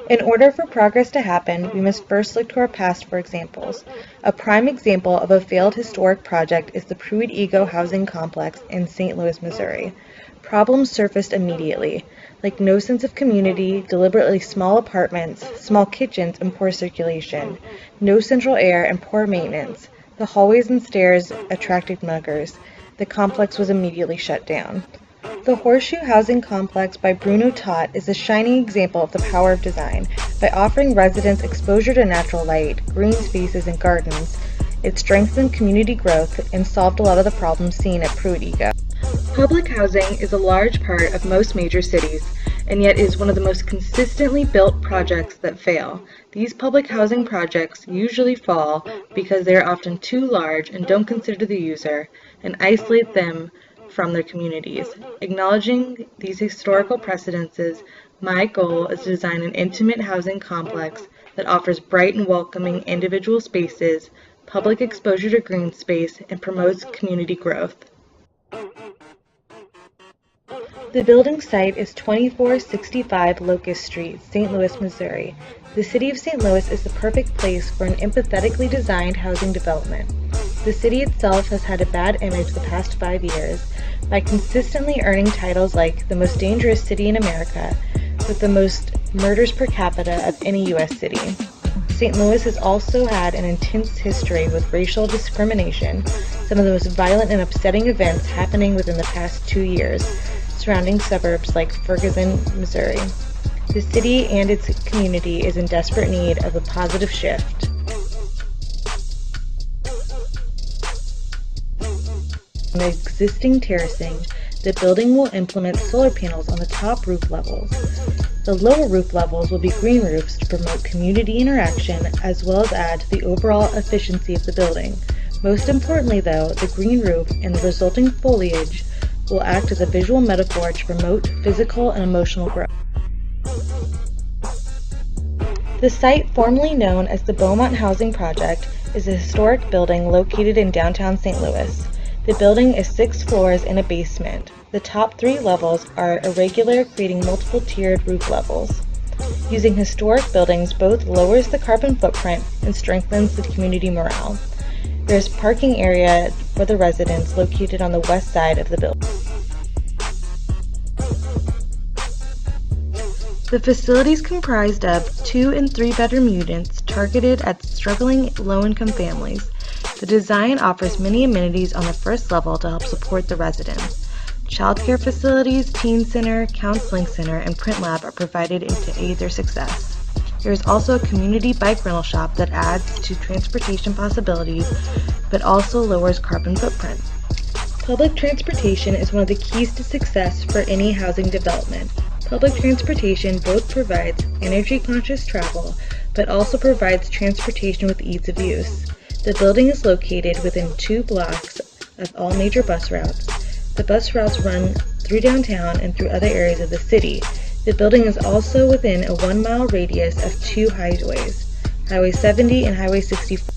In order for progress to happen, we must first look to our past for examples. A prime example of a failed historic project is the Pruitt-Ego housing complex in St. Louis, Missouri. Problems surfaced immediately, like no sense of community, deliberately small apartments, small kitchens, and poor circulation, no central air, and poor maintenance. The hallways and stairs attracted muggers. The complex was immediately shut down. The Horseshoe Housing Complex by Bruno Tott is a shining example of the power of design. By offering residents exposure to natural light, green spaces, and gardens, it strengthened community growth and solved a lot of the problems seen at Pruitt-Ego. Public housing is a large part of most major cities, and yet is one of the most consistently built projects that fail. These public housing projects usually fall because they are often too large and don't consider the user and isolate them from their communities. Acknowledging these historical precedences, my goal is to design an intimate housing complex that offers bright and welcoming individual spaces, public exposure to green space, and promotes community growth. The building site is 2465 Locust Street, St. Louis, Missouri. The city of St. Louis is the perfect place for an empathetically designed housing development. The city itself has had a bad image the past 5 years by consistently earning titles like the most dangerous city in America, with the most murders per capita of any U.S. city. St. Louis has also had an intense history with racial discrimination, some of the most violent and upsetting events happening within the past 2 years, surrounding suburbs like Ferguson, Missouri. The city and its community is in desperate need of a positive shift. On the existing terracing, the building will implement solar panels on the top roof levels. The lower roof levels will be green roofs to promote community interaction as well as add to the overall efficiency of the building. Most importantly though, the green roof and the resulting foliage will act as a visual metaphor to promote physical and emotional growth. The site, formerly known as the Beaumont Housing Project, is a historic building located in downtown St. Louis. The building is 6 floors and a basement. The top 3 levels are irregular, creating multiple tiered roof levels. Using historic buildings both lowers the carbon footprint and strengthens the community morale. There is parking area for the residents located on the west side of the building. The facility is comprised of 2- and 3-bedroom units targeted at struggling low-income families. The design offers many amenities on the first level to help support the residents. Childcare facilities, teen center, counseling center, and print lab are provided to aid their success. There is also a community bike rental shop that adds to transportation possibilities, but also lowers carbon footprint. Public transportation is one of the keys to success for any housing development. Public transportation both provides energy-conscious travel, but also provides transportation with ease of use. The building is located within 2 blocks of all major bus routes. The bus routes run through downtown and through other areas of the city. The building is also within a 1-mile radius of 2 highways, Highway 70 and Highway 64.